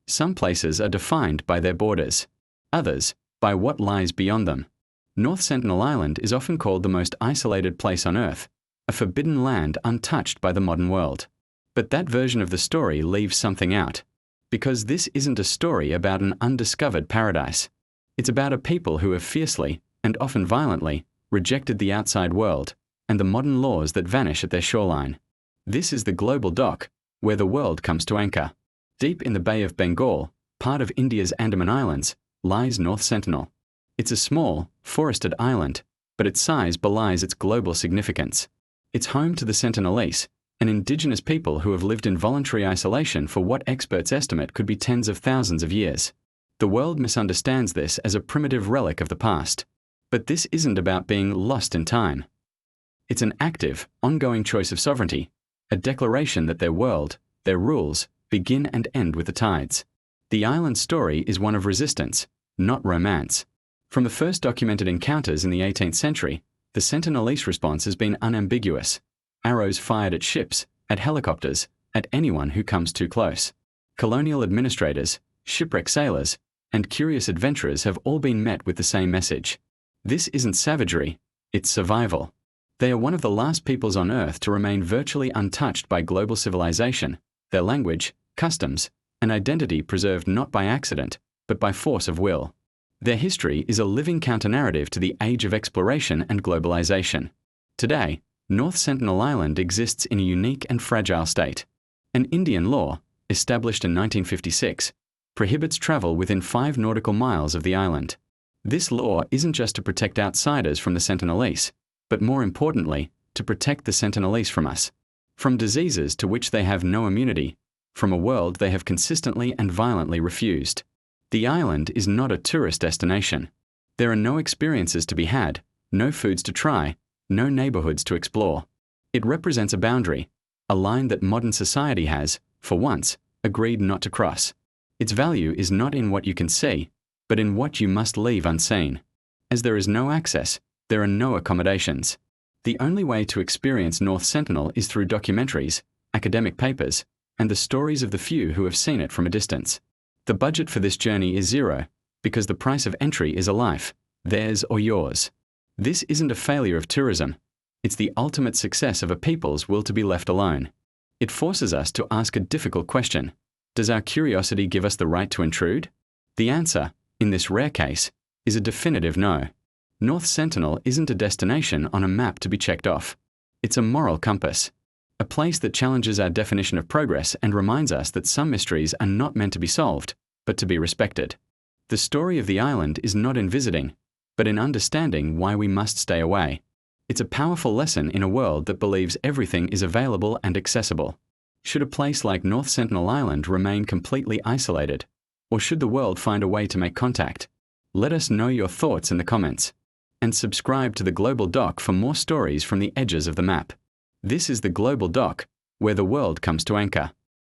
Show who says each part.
Speaker 1: Some places are defined by their borders, others by what lies beyond them. North Sentinel Island is often called the most isolated place on Earth, a forbidden land untouched by the modern world. But that version of the story leaves something out, because this isn't a story about an undiscovered paradise. It's about a people who have fiercely, and often violently, rejected the outside world and the modern laws that vanish at their shoreline. This is the global dock, where the world comes to anchor. Deep in the Bay of Bengal, part of India's Andaman Islands, lies North Sentinel. It's a small, forested island, but its size belies its global significance. It's home to the Sentinelese, an indigenous people who have lived in voluntary isolation for what experts estimate could be tens of thousands of years. The world misunderstands this as a primitive relic of the past. But this isn't about being lost in time. It's an active, ongoing choice of sovereignty, a declaration that their world, their rules, begin and end with the tides. The island story is one of resistance, not romance. From the first documented encounters in the 18th century, the Sentinelese response has been unambiguous. Arrows fired at ships, at helicopters, at anyone who comes too close. Colonial administrators, shipwreck sailors, and curious adventurers have all been met with the same message. This isn't savagery, it's survival. They are one of the last peoples on Earth to remain virtually untouched by global civilization, their language, customs, and identity preserved not by accident, but by force of will. Their history is a living counter-narrative to the age of exploration and globalization. Today, North Sentinel Island exists in a unique and fragile state. An Indian law, established in 1956, prohibits travel within 5 nautical miles of the island. This law isn't just to protect outsiders from the Sentinelese, but more importantly, to protect the Sentinelese from us. From diseases to which they have no immunity, from a world they have consistently and violently refused. The island is not a tourist destination. There are no experiences to be had, no foods to try, no neighborhoods to explore. It represents a boundary, a line that modern society has, for once, agreed not to cross. Its value is not in what you can see, but in what you must leave unseen. As there is no access, there are no accommodations. The only way to experience North Sentinel is through documentaries, academic papers, and the stories of the few who have seen it from a distance. The budget for this journey is zero, because the price of entry is a life, theirs or yours. This isn't a failure of tourism. It's the ultimate success of a people's will to be left alone. It forces us to ask a difficult question. Does our curiosity give us the right to intrude? The answer, in this rare case, is a definitive no. North Sentinel isn't a destination on a map to be checked off. It's a moral compass, a place that challenges our definition of progress and reminds us that some mysteries are not meant to be solved, but to be respected. The story of the island is not in visiting, but in understanding why we must stay away. It's a powerful lesson in a world that believes everything is available and accessible. Should a place like North Sentinel Island remain completely isolated? Or should the world find a way to make contact? Let us know your thoughts in the comments. And subscribe to the Global Doc for more stories from the edges of the map. This is the Global Doc, where the world comes to anchor.